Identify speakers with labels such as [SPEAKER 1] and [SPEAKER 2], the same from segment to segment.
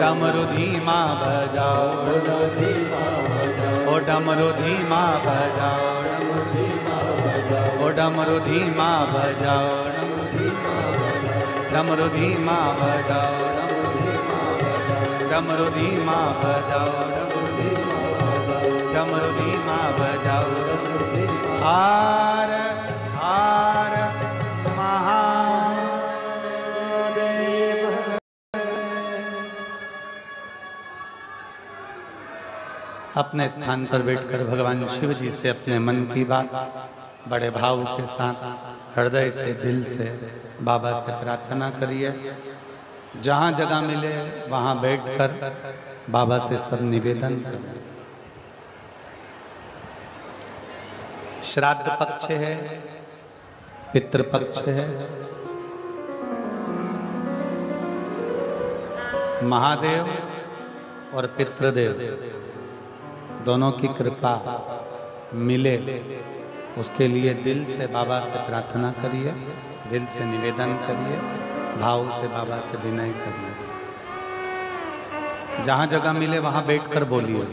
[SPEAKER 1] डमरू धीमा बजाओ, ओ डमरू धीमा बजाओ, ओ डमरू धीमा बजाओ, डमरू धीमा बजाओ, डमरू धीमा बजाओ, डमरू धीमा बजाओ। हार हार महादेव। अपने स्थान पर बैठकर भगवान शिव जी से अपने मन की बात बड़े भाव के साथ हृदय से, दिल से बाबा से प्रार्थना करिए। जहाँ जगह मिले वहाँ बैठकर बाबा से सब निवेदन करें। श्राद्ध पक्ष है, पितृपक्ष है, महादेव और पितृदेव दोनों की कृपा मिले, उसके लिए दिल से बाबा से प्रार्थना करिए, दिल से निवेदन करिए, भाव से बाबा से विनय करिए। जहाँ जगह मिले वहाँ बैठकर बोलिए,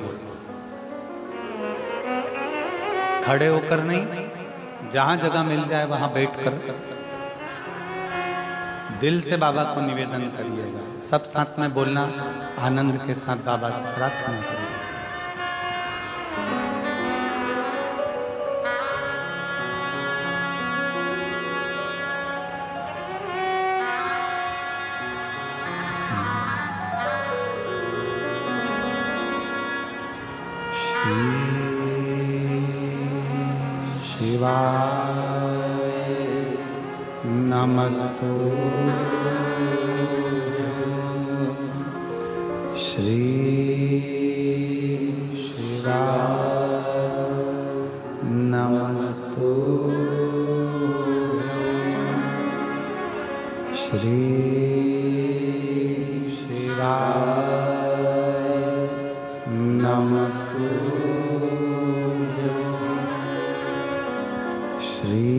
[SPEAKER 1] खड़े होकर नहीं, जहाँ जगह मिल जाए वहाँ बैठकर दिल से बाबा को निवेदन करिएगा। सब साथ में बोलना, आनंद के साथ बाबा से प्रार्थना करिए। शिवाय नमस्तुभ्यं, श्री शिवाय नमस्तुभ्यं, श्री शिवाय नमस्तुभ्यं, श्री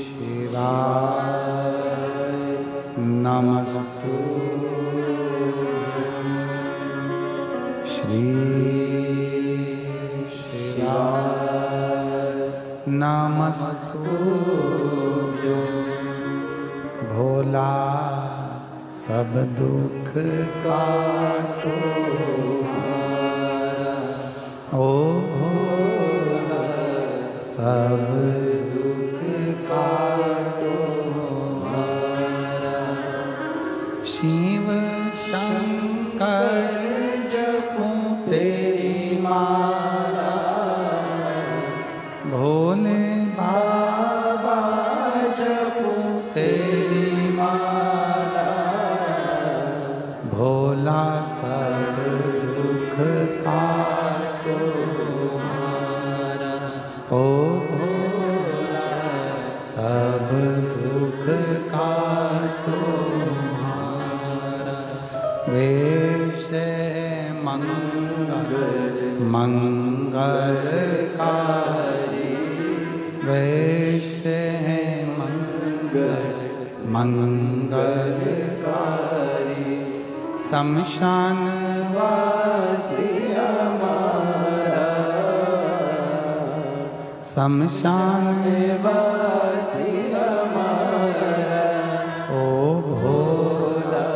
[SPEAKER 1] शिवाय नमस्तुभ्यं, श्री शिवाय नमस्तुभ्यं। भोला सब दुख काटो हमारा, ओ भोला सब दुख काटो हमारा। शिव शंकर जपूं तेरी माला, भोले बाबा जपूं तेरी माला। भोला सब दुख काटो हमारा, ओ भोला सब दुख काटो हमारा। वेश मंगल मंगलकारी, वेश मंगल मंगलकारी। शमशान वासी हमारा, शमशान वासी हमारा। ओ भोला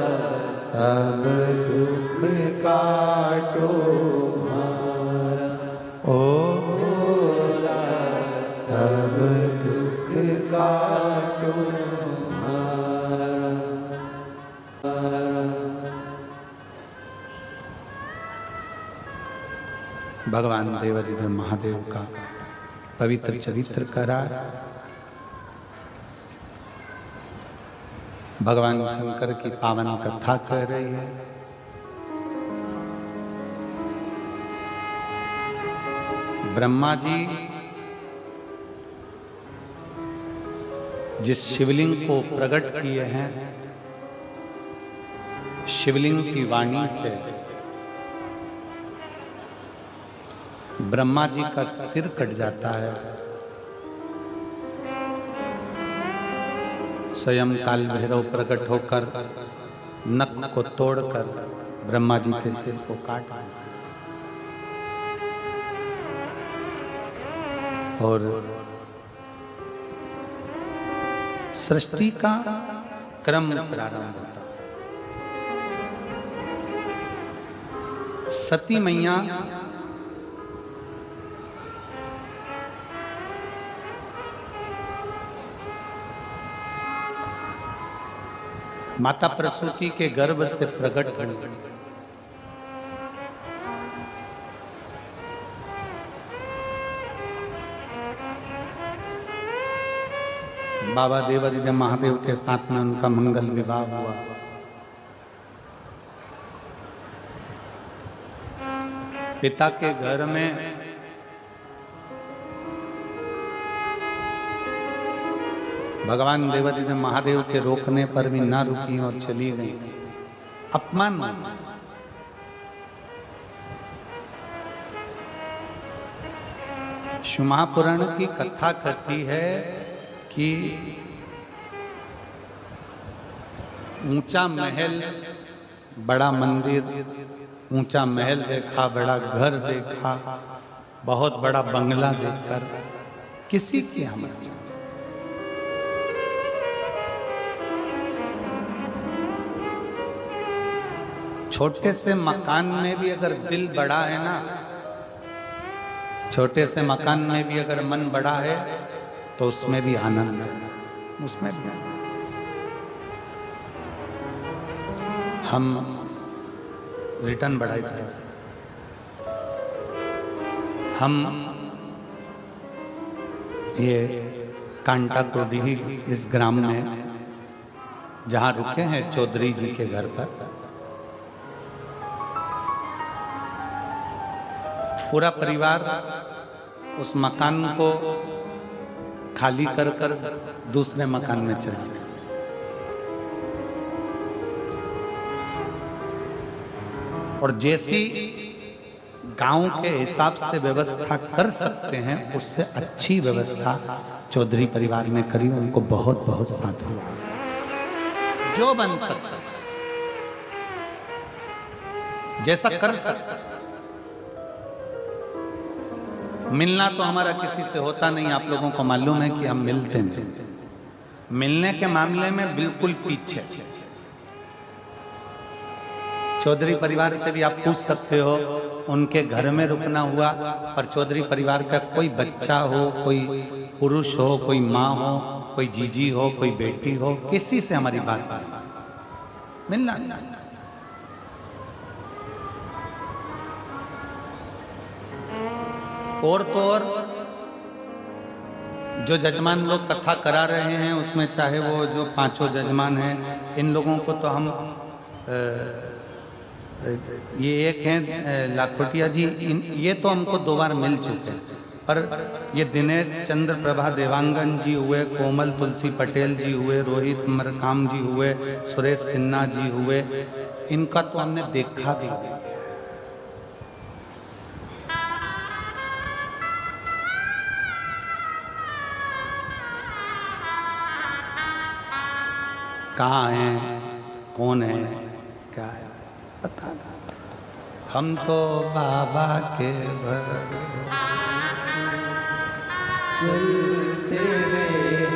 [SPEAKER 1] सब दुख काटो हमारा, ओ भोला सब दुख काटो हमारा। भगवान देवाधिदेव महादेव का पवित्र चरित्र करा। भगवान शंकर की पावन कथा कर रही है। ब्रह्मा जी जिस शिवलिंग को प्रकट किए हैं, शिवलिंग की वाणी से ब्रह्मा जी का सिर कट जाता है। स्वयं काल भैरव प्रकट होकर नक को तोड़कर ब्रह्मा जी के सिर को काट दिया और सृष्टि का क्रम प्रारंभ होता है। सती मैया माता प्रसूति के गर्भ से प्रकट हुई। बाबा देवादिदेव महादेव के साथ में उनका मंगल विवाह हुआ। पिता के घर में भगवान देवादिदेव महादेव के रोकने पर भी ना रुकी और चली गई। अपमान माना। शिव महापुराण की कथा कहती है कि ऊंचा महल, बड़ा मंदिर, ऊंचा महल देखा, बड़ा घर देखा, बहुत बड़ा बंगला देखकर किसी की हिम्मत। छोटे से मकान में भी अगर दिल बड़ा है ना, छोटे से मकान में भी अगर मन बड़ा है तो उसमें भी आनंद है, उसमें भी आनंद। हम रिटर्न बढ़ाई तरह से हम ये कांटा क्रोडी इस ग्राम में जहाँ रुके हैं चौधरी जी के घर पर, पूरा परिवार उस मकान को खाली कर कर दूसरे मकान में चला गया। और जैसी गांव के हिसाब से व्यवस्था कर सकते हैं उससे अच्छी व्यवस्था चौधरी परिवार ने करी। उनको बहुत बहुत साधुवाद। जो बन सकता जैसा कर सकता। मिलना तो हमारा किसी से होता नहीं, आप लोगों को मालूम है कि हम मिलते नहीं। मिलने के मामले में बिल्कुल पीछे। चौधरी परिवार से भी आप पूछ सकते हो, उनके घर में रुकना हुआ और चौधरी परिवार का कोई बच्चा हो, कोई पुरुष हो, कोई माँ हो, कोई जीजी हो, कोई बेटी हो, किसी से हमारी बात मिलना। और तो और जो जजमान लोग कथा करा रहे हैं उसमें चाहे वो जो पांचों जजमान हैं, इन लोगों को तो हम ये एक हैं लाखोटिया जी, ये तो हमको 2 बार मिल चुके हैं। पर ये दिनेश चंद्र प्रभा देवांगन जी हुए, कोमल तुलसी पटेल जी हुए, रोहित मरकाम जी हुए, सुरेश सिन्हा जी हुए, इनका तो हमने देखा भी। कहाँ हैं, कौन है, क्या है पता नहीं। हम तो बाबा के चलते हैं,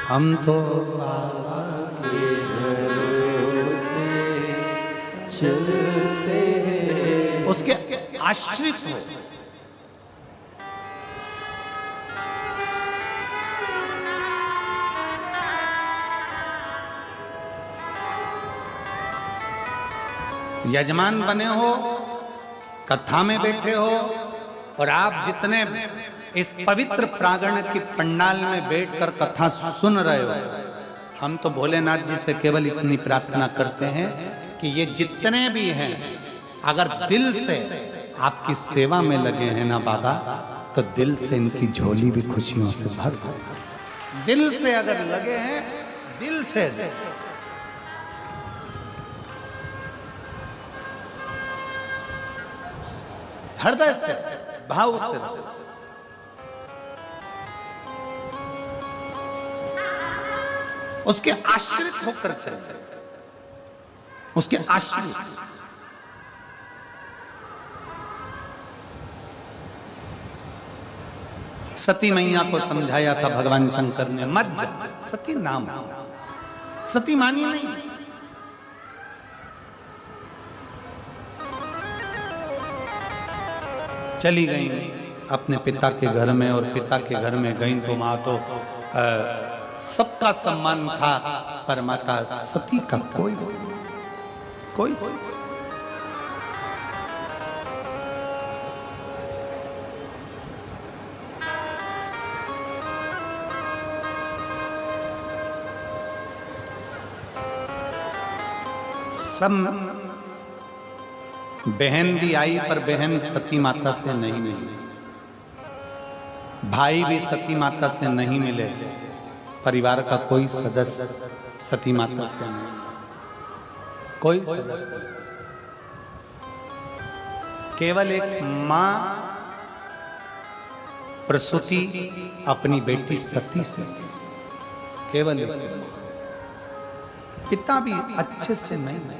[SPEAKER 1] हम तो बाबा के भरोसे चलते हैं। उसके आश्रित हो। यजमान बने हो, कथा में बैठे हो, और आप जितने इस पवित्र प्रांगण की पंडाल में बैठकर कथा सुन रहे हो, हम तो भोलेनाथ जी से केवल इतनी प्रार्थना करते हैं कि ये जितने भी हैं अगर दिल से आपकी सेवा में लगे हैं ना बाबा, तो दिल से इनकी झोली भी खुशियों से भर दो। दिल से अगर लगे हैं, दिल से हृदय से, भाव से, उसके आश्रित होकर चल। उसके आश्रय। सती मैया को समझाया था भगवान शंकर ने, मत जा, सती नाम, सती मानी नहीं। चली गई अपने पिता के घर में, और पिता के घर में गई तो माँ तो सबका सम्मान था, पर माता सती का कोई सब बहन भी आई, पर बहन सती माता से नहीं मिली, भाई भी सती माता से नहीं मिले, परिवार का कोई सदस्य सती माता से नहीं, कोई सदस्य, केवल एक मां प्रसूति अपनी बेटी सती से, केवल एक, पिता भी अच्छे से नहीं।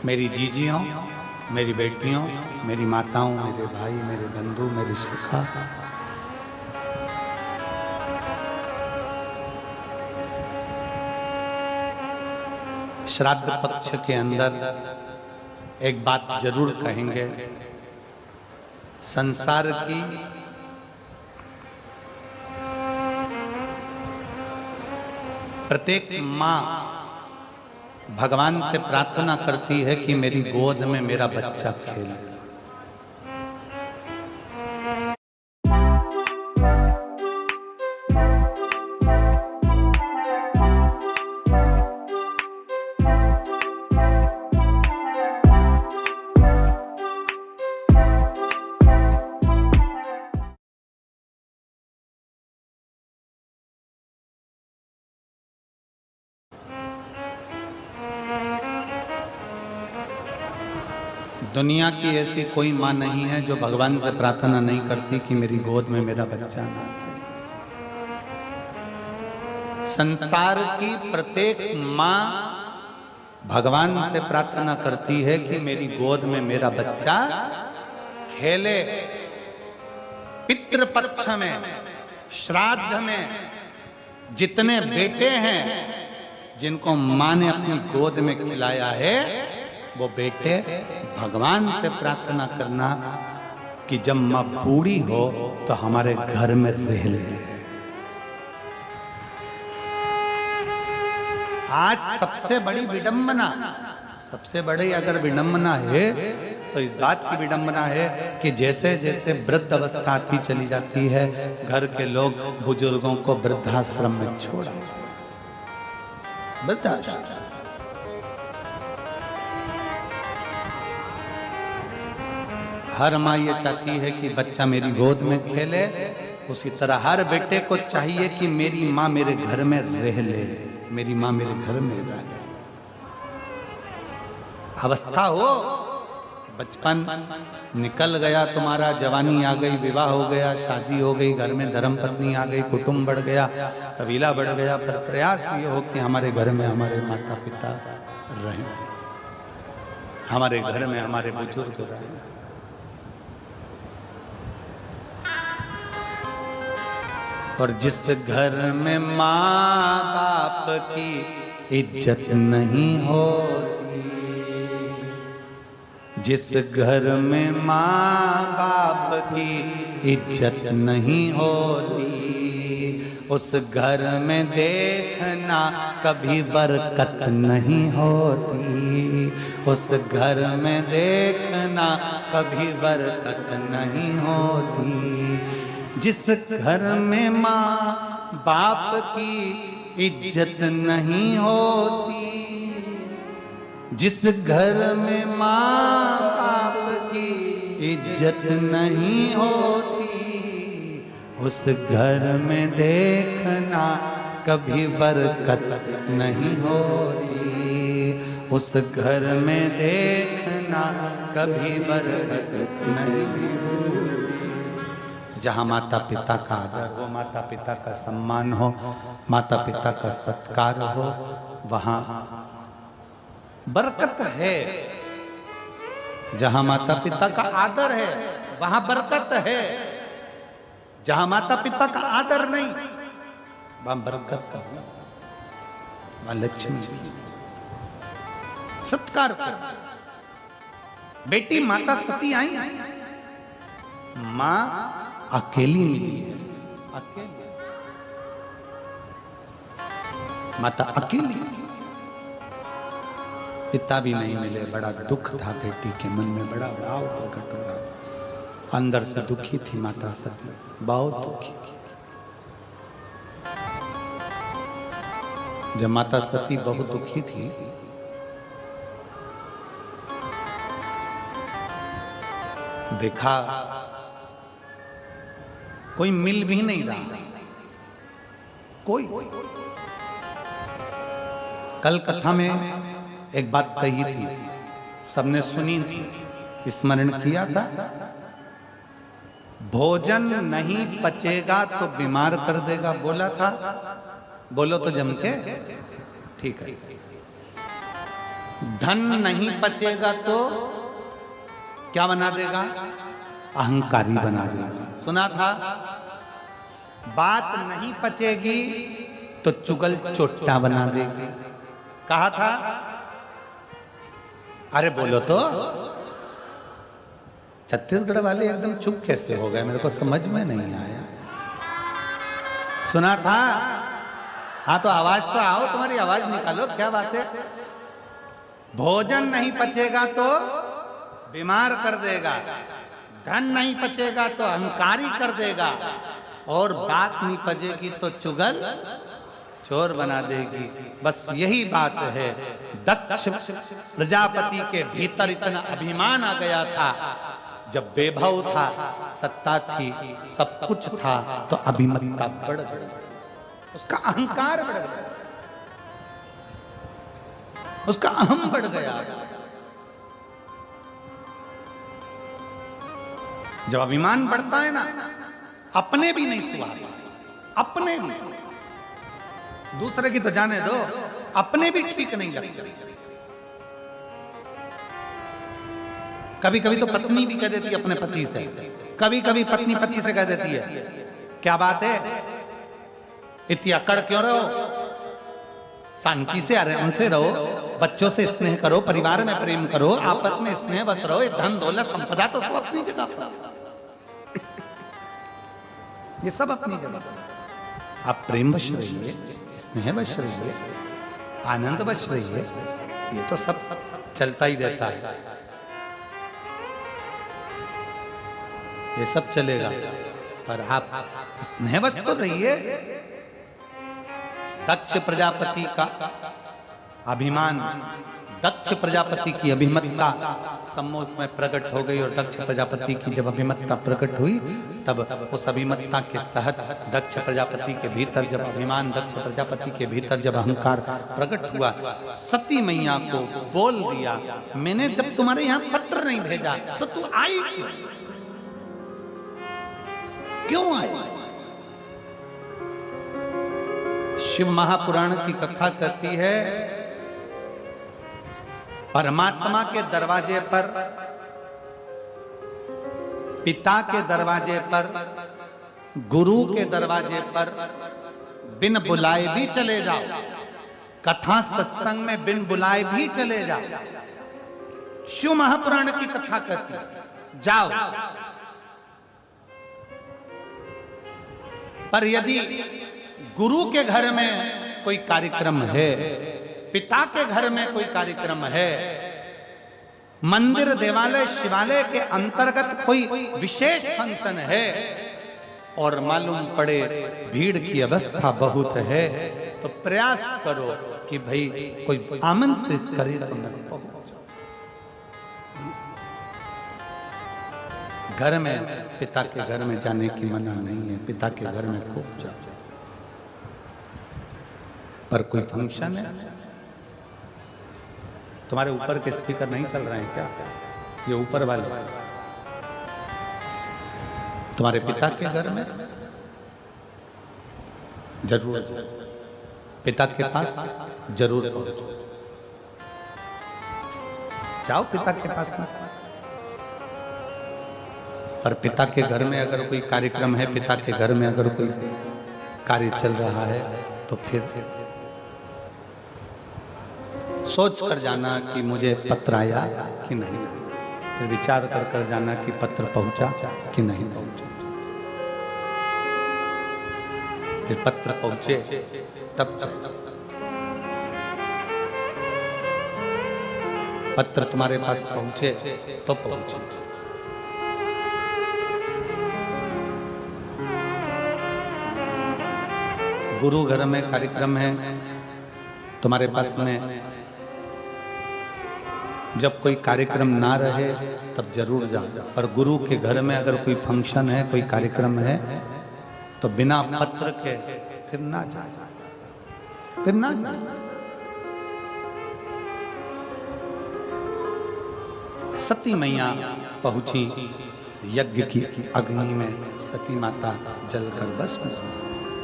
[SPEAKER 1] मेरी जीजियों, मेरी बेटियों, मेरी माताओं, मेरे भाई, मेरे बंधु, मेरी शिखा, श्राद्ध पक्ष के अंदर एक बात जरूर कहेंगे, संसार की प्रत्येक माँ भगवान से प्रार्थना करती है कि मेरी गोद में मेरा बच्चा खेले। दुनिया की ऐसी कोई माँ नहीं है जो भगवान से प्रार्थना नहीं करती कि मेरी गोद में मेरा बच्चा ना खेले। संसार की प्रत्येक माँ भगवान से प्रार्थना करती है कि मेरी गोद में मेरा बच्चा खेले। पितृपक्ष में, श्राद्ध में जितने बेटे हैं जिनको माँ ने अपनी गोद में खिलाया है, वो बेटे भगवान से प्रार्थना करना कि जब माँ बूढ़ी हो तो हमारे घर में रह ले। आज सबसे बड़ी विडंबना, सबसे बड़ी अगर विडंबना है तो इस बात की विडंबना है कि जैसे जैसे वृद्ध अवस्था आती चली जाती है, घर के लोग बुजुर्गों को वृद्धाश्रम में छोड़ा। वृद्धाश्रम, हर माँ ये चाहती है कि बच्चा मेरी गोद में खेले, उसी तरह हर बेटे को चाहिए कि मेरी माँ मेरे घर में रह ले, मेरी माँ मेरे घर में रह ले। अवस्था हो, बचपन निकल गया तुम्हारा, जवानी आ गई, विवाह हो गया, शादी हो गई, घर में धर्मपत्नी आ गई, कुटुंब बढ़ गया, कबीला बढ़ गया, पर प्रयास ये हो कि हमारे घर में हमारे माता पिता रहें, हमारे घर में हमारे बुजुर्ग रहें। और जिस घर में माँ बाप की इज्जत नहीं होती, जिस घर में माँ बाप की इज्जत नहीं होती, उस घर में देखना कभी बरकत नहीं होती, उस घर में देखना कभी बरकत नहीं होती। जिस घर में माँ बाप की इज्जत नहीं होती, जिस घर में माँ बाप की इज्जत नहीं होती, उस घर में देखना कभी बरकत नहीं होती, उस घर में देखना कभी बरकत नहीं होती। जहाँ माता पिता का आदर हो, माता पिता का सम्मान हो, माता पिता का सत्कार हो, वहाँ बरकत है। जहाँ माता पिता का आदर है वहाँ बरकत है, जहाँ माता पिता का आदर नहीं वहाँ बरकत नहीं, वहाँ लक्ष्मी सत्कार कर। बेटी माता सती आई, मां अकेली मिली है, अकेली माता अकेली थी, पिता भी नहीं मिले। बड़ा दुख था बेटी के मन में, बड़ा भाव प्रकट हो रहा था। अंदर से दुखी थी माता सती, बहुत दुखी। जब माता सती बहुत दुखी थी देखा कोई मिल भी नहीं रहा, कोई। कल कथा में एक बात कही थी, सबने सुनी थी, स्मरण किया था। भोजन नहीं पचेगा तो बीमार कर देगा, बोला था। बोलो तो जम के, ठीक है। धन नहीं पचेगा तो क्या बना देगा? अहंकारी बना देगा, सुना था। बात नहीं पचेगी तो चुगल चोट्टा बना देगी, कहा था। अरे बोलो तो। छत्तीसगढ़ वाले एकदम चुप कैसे हो गए, मेरे को समझ में नहीं आया। सुना था? हाँ तो आवाज तो आओ, तुम्हारी आवाज निकालो, क्या बात है। भोजन नहीं पचेगा तो बीमार कर देगा, धन नहीं पचेगा तो अहंकारी कर देगा, और बात नहीं पचेगी तो चुगल चोर बना देगी। बस यही बात है। दक्ष प्रजापति के भीतर इतना अभिमान आ गया था, जब वैभव था, सत्ता थी, सब कुछ था, तो अभिमतता बढ़ गई, उसका अहंकार बढ़ गया, उसका अहम बढ़ गया। जब अभिमान बढ़ता है ना, अपने भी नहीं सुहाता, अपने भी, दूसरे की तो जाने दो, अपने भी ठीक नहीं लगते। कभी कभी तो पत्नी भी कह देती है अपने पति से, कभी कभी पत्नी पति से कह देती है, क्या बात है, इतनी अकड़ क्यों रहो, शांति से आराम से रहो, बच्चों से स्नेह करो, परिवार में प्रेम करो, आपस में स्नेह बस रहो। ये धन दौलत संपदा तो सब अपनी जगह पर, ये सब अपनी जगह। आप प्रेम वश रहिए, स्नेह वश रहिए, आनंद वश रहिए, ये तो सब चलता ही रहता है, ये सब चलेगा। पर आप स्नेहवश तो रहिए। दक्ष प्रजापति का अभिमान, दक्ष प्रजापति की अभिमतता सम्मुख में प्रकट हो गई, और दक्ष प्रजापति की जब अभिमतता प्रकट हुई, तब उस अभिमतता के तहत दक्ष प्रजापति के भीतर जब अभिमान, दक्ष प्रजापति के भीतर जब अहंकार प्रकट हुआ, सती मैया को बोल दिया, मैंने जब तुम्हारे यहाँ पत्र नहीं भेजा तो तू आई क्यों आई? शिव महापुराण की कथा कहती है, परमात्मा के दरवाजे पर, पिता के दरवाजे पर, गुरु के दरवाजे पर बिन बुलाए भी चले जाओ, कथा सत्संग में बिन बुलाए भी चले जाओ। शिव महापुराण की कथा कहती है, जाओ। पर यदि गुरु के घर में कोई कार्यक्रम है, पिता के घर में कोई कार्यक्रम है, मंदिर देवालय शिवालय के अंतर्गत कोई विशेष फंक्शन है, और मालूम पड़े भीड़ की अवस्था बहुत है, तो प्रयास करो कि भाई कोई आमंत्रित करे तो मैं पहुंच। घर में, पिता के घर में जाने की मना नहीं है, पिता के घर में खूब जाओ। पर कोई फंक्शन है, तुम्हारे ऊपर के स्पीकर नहीं चल रहे हैं क्या? ये ऊपर वाले तुम्हारे पिता के घर में जरूर, पिता के पास जरूर पहुंचो, जाओ पिता के पास में। पर पिता के घर में अगर कोई कार्यक्रम है, पिता के घर में अगर कोई कार्य चल रहा है, तो फिर सोच कर जाना कि मुझे पत्र आया कि नहीं, फिर विचार कर कर जाना कि पत्र पहुंचा कि नहीं पहुंचा। फिर पत्र पहुंचे तब पत्र तुम्हारे पास पहुंचे तो पहुंचे। गुरु घर में कार्यक्रम है तुम्हारे पास में, जब कोई कार्यक्रम ना रहे तब जरूर जाओ। पर गुरु के घर में अगर कोई फंक्शन है, कोई कार्यक्रम है, तो बिना पत्र के फिर ना जा, फिर ना जा। सती मैया पहुंची यज्ञ की अग्नि में, सती माता जलकर बस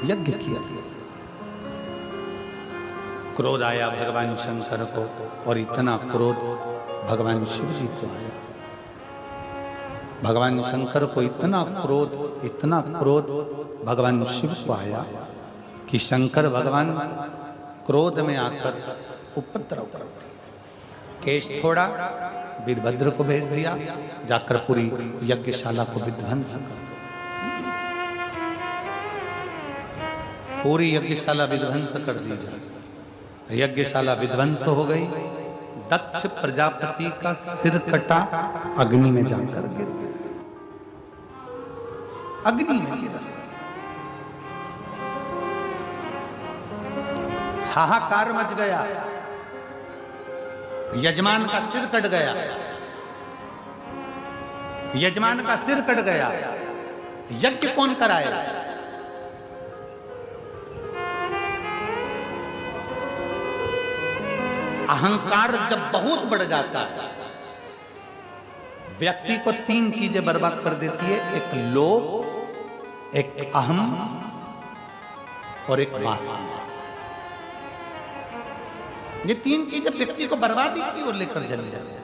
[SPEAKER 1] यज्ञ किया। क्रोध आया भगवान शंकर को, और इतना क्रोध भगवान शिव जी को आया। भगवान शंकर को इतना क्रोध भगवान शिव को आया कि शंकर भगवान क्रोध में आकर उपद्रव कर दिया। केश थोड़ा, वीरभद्र को भेज दिया, जाकर पूरी यज्ञशाला को विध्वंस कर, पूरी यज्ञशाला विध्वंस कर दी जाए। यज्ञशाला विध्वंस हो गई। दक्ष प्रजापति का सिर कटा, अग्नि में जाकर गिर गया, अग्नि में गिरा। हाहाकार मच गया, यजमान का सिर कट गया, यजमान का सिर कट गया। यज्ञ कौन कराए? अहंकार जब बहुत बढ़ जाता है, व्यक्ति को तीन चीजें बर्बाद कर देती है, एक लोभ, एक अहम और एक वासना। ये तीन चीजें व्यक्ति को बर्बादी की ओर लेकर चली जाती है।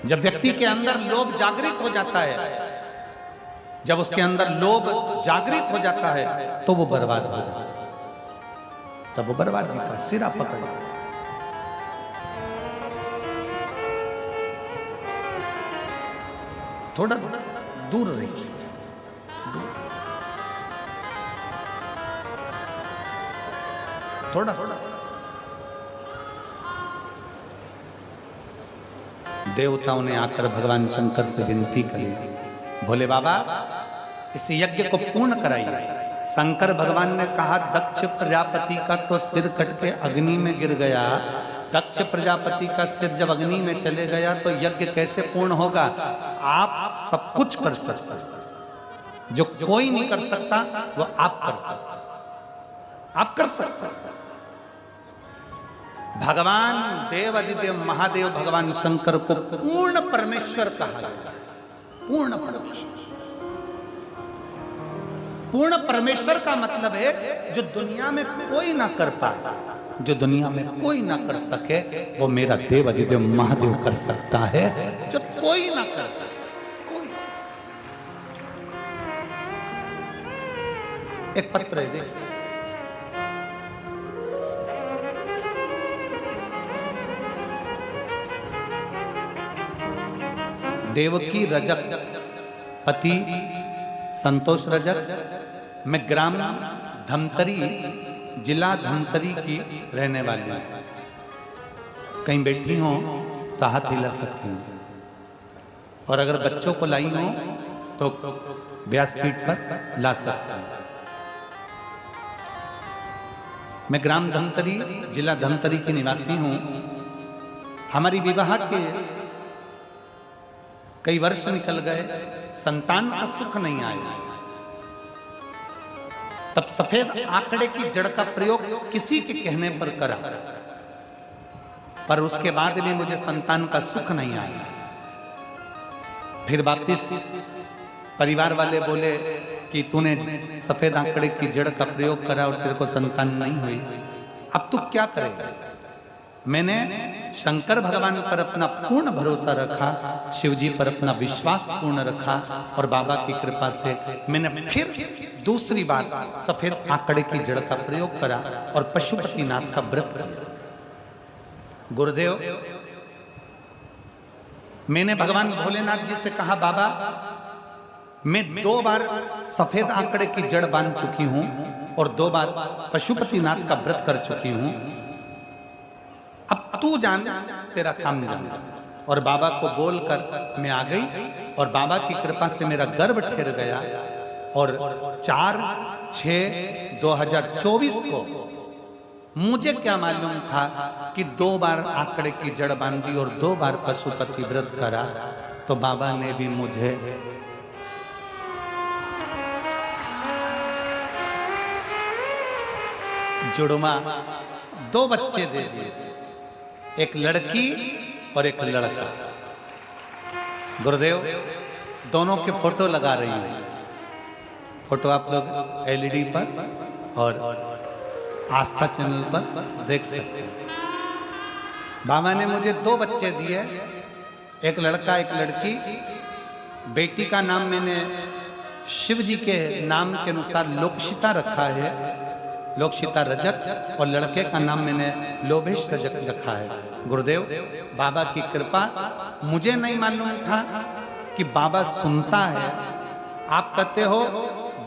[SPEAKER 1] जब व्यक्ति के अंदर लोभ जागृत हो जाता है, जब उसके अंदर लोभ जागृत हो जाता है, तो वो बर्बाद हो जाता है, तब वो बर्बादी का सिरा पकड़। थोड़ा दूर रहिए, थोड़ा देवताओं ने आकर भगवान शंकर से विनती करी, भोले बाबा इस यज्ञ को पूर्ण कराइए। शंकर भगवान ने कहा, दक्ष प्रजापति का तो सिर कट के अग्नि में गिर गया, दक्ष प्रजापति का सिर जब अग्नि में चले गया तो यज्ञ कैसे पूर्ण होगा? आप सब कुछ कर सकते, जो कोई नहीं कर सकता वो आप कर सकते, आप कर सकते। भगवान देवादिदेव महादेव भगवान शंकर को पूर्ण परमेश्वर कहा गया। पूर्ण परमेश्वर, पूर्ण परमेश्वर का मतलब है जो दुनिया में कोई ना कर पाए, जो दुनिया में कोई ना कर सके, वो मेरा देवादिदेव महादेव कर सकता है, जो कोई ना कर पाए। कोई। एक पत्र है, देखिए, देवकी रजक, पति संतोष रजक, मैं ग्राम धमतरी, जिला धमतरी की रहने वाली हूँ। कहीं बैठी हो तो हाथ हिला सकती हूँ, और अगर बच्चों को लाई हो तो व्यासपीठ पर ला सकती हूँ। मैं ग्राम धमतरी, जिला धमतरी की निवासी हूँ। हमारी विवाह के कई वर्ष निकल गए, संतान का सुख नहीं आया। तब सफेद आंकड़े की जड़ का प्रयोग किसी के कहने पर करा, पर उसके बाद भी मुझे संतान का सुख नहीं आया। फिर वापिस परिवार वाले बोले कि तूने सफेद आंकड़े की जड़ का प्रयोग करा और तेरे को संतान नहीं हुई, अब तू क्या करेगा? मैंने शंकर भगवान पर अपना पूर्ण भरोसा रखा, शिवजी पर अपना विश्वास पूर्ण रखा और बाबा की कृपा से मैंने फिर दूसरी बार सफेद आंकड़े की जड़ का प्रयोग करा और पशुपतिनाथ का व्रत किया। गुरुदेव, मैंने भगवान भोलेनाथ जी से कहा, बाबा मैं 2 बार सफेद आंकड़े की जड़ बांध चुकी हूं और 2 बार पशुपतिनाथ का व्रत कर चुकी हूं, अब तू जान, तेरा काम जान। और बाबा को बोलकर मैं आ गई और बाबा की कृपा से मेरा गर्भ ठहर गया और 4/6/2024 को मुझे क्या मालूम था कि 2 बार आंकड़े की जड़ बांधी और 2 बार पशुपति व्रत करा, तो बाबा ने भी मुझे जुड़वा 2 बच्चे दे दिए, एक लड़की और एक लड़का। गुरुदेव, दोनों के फोटो लगा रही हैं, फोटो आप लोग एलईडी पर और आस्था चैनल पर देख सकते हैं। बाबा ने मुझे 2 बच्चे दिए, एक लड़का एक लड़की। बेटी का नाम मैंने शिव जी के नाम के अनुसार लोकशिता रखा है, लोकशिता रजक, और लड़के का नाम मैंने लोभेश रजक रखा है। गुरुदेव, बाबा की कृपा, मुझे नहीं मालूम था कि बाबा सुनता है। आप कहते हो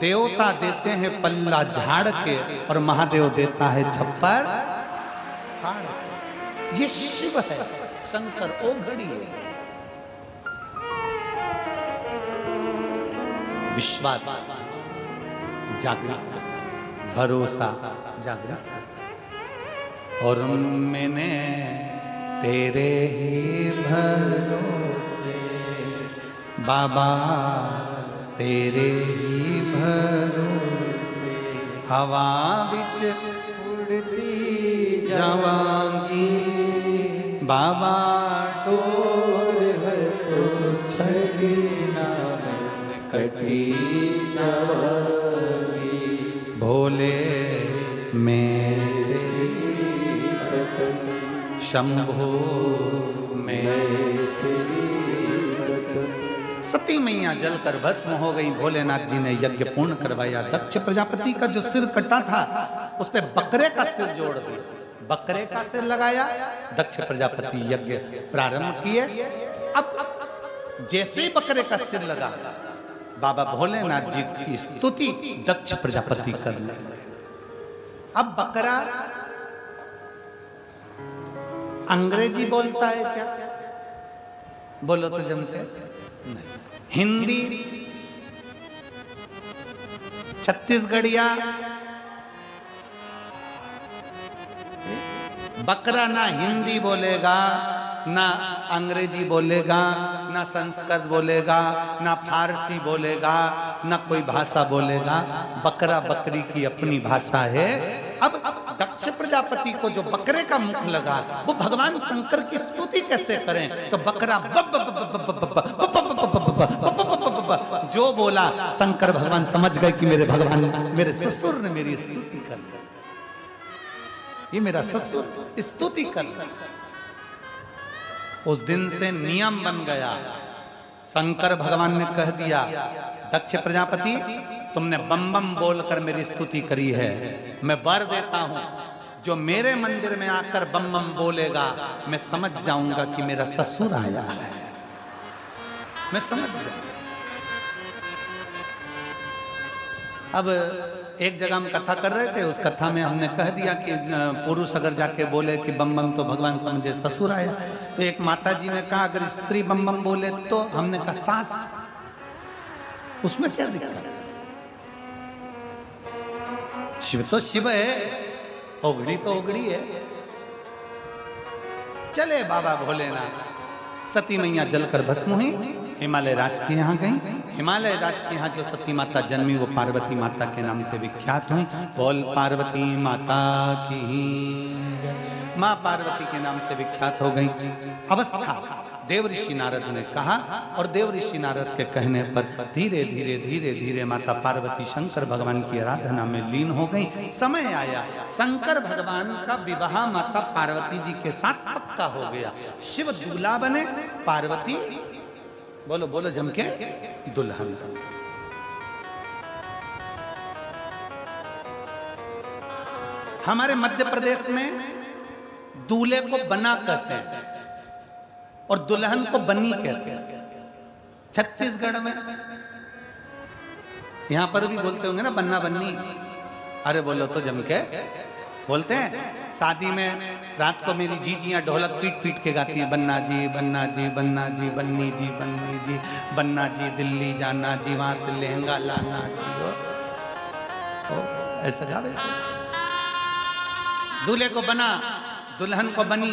[SPEAKER 1] देवता देते हैं पल्ला झाड़ के और महादेव देता है छप्पर फाड़। ये शिव है, शंकर ओघड़ी है। विश्वास जागृत, भरोसा जागृत, और मैंने तेरे ही भरोसे बाबा, तेरे ही भरोसे हवा बिच उड़ती जावांगी, बाबा डोर है तो छड़ी ना कटी जावांगी, भोले मैं शंभो मैं। सती मैया जलकर भस्म हो गई। भोलेनाथ जी ने यज्ञ पूर्ण करवाया। दक्ष प्रजापति का जो सिर कटा था उस पे बकरे का सिर जोड़ दिया, बकरे का सिर लगाया, दक्ष प्रजापति यज्ञ प्रारंभ किए। अब जैसे ही बकरे का सिर लगा, बाबा भोलेनाथ जी की स्तुति दक्ष प्रजापति करने लगे। अब बकरा अंग्रेजी बोलता है क्या? बोलो तो जमते नहीं। हिंदी, छत्तीसगढ़िया, बकरा ना हिंदी बोलेगा, ना अंग्रेजी बोलेगा, ना संस्कृत बोलेगा, ना फारसी बोलेगा, ना कोई भाषा बोलेगा। बकरा बकरी की अपनी भाषा है। अब दक्ष प्रजापति को जो बकरे का मुख लगा, वो भगवान शंकर की स्तुति कैसे करें? तो बकरा जो बोला, शंकर भगवान समझ गए कि मेरे भगवान, मेरे ससुर ने मेरी स्तुति कर ली, ये मेरा ससुर स्तुति कर ली। उस दिन से नियम बन गया। शंकर भगवान ने कह दिया, दक्ष प्रजापति तुमने बम बम बोलकर मेरी स्तुति करी है, मैं वर देता हूं, जो मेरे मंदिर में आकर बम बम बोलेगा, मैं समझ जाऊंगा कि मेरा ससुर आया है, मैं समझ जाऊंगा। अब एक जगह हम कथा कर रहे थे, उस कथा में हमने कह दिया कि पुरुष अगर जाके बोले कि बम बम तो भगवान समझे ससुर आया। तो एक माता जी ने कहा अगर स्त्री बम बम बोले तो, हमने कहा सास, उसमें क्या दिक्कत? शिव तो शिव है, ओगड़ी तो ओगड़ी है। चले बाबा भोलेनाथ। सती मैया जलकर भस्म हुई, हिमालय राज के यहाँ गई। हिमालय राज के यहाँ जो सती माता जन्मी वो पार्वती माता के नाम से विख्यात हुई। बोल पार्वती माता की, माँ पार्वती के नाम से विख्यात हो गई। अवस्था देव ऋषि नारद ने कहा और देव ऋषि नारद के कहने पर धीरे धीरे धीरे धीरे माता पार्वती शंकर भगवान की आराधना में लीन हो गई। समय आया, शंकर भगवान का विवाह माता पार्वती जी के साथ पक्का हो गया। शिव दूल्हा बने, पार्वती बोलो बोलो जम के दुल्हन। हमारे मध्य प्रदेश में दूल्हे को बना कहते हैं और दुल्हन को बनी कहते हैं। छत्तीसगढ़ में यहां पर भी बोलते होंगे ना बन्ना बन्नी। अरे बोलो तो जम के बोलते हैं। शादी में रात को मेरी जीजियां ढोलक पीट पीट के गाती हैं, बन्ना जी बन्ना जी बन्ना जी बन्नी जी बन्नी जी बन्ना जी दिल्ली जाना जी वहां से लहंगा लाना जी। ऐसा गा रहे दूल्हे को बना दुल्हन को बनी।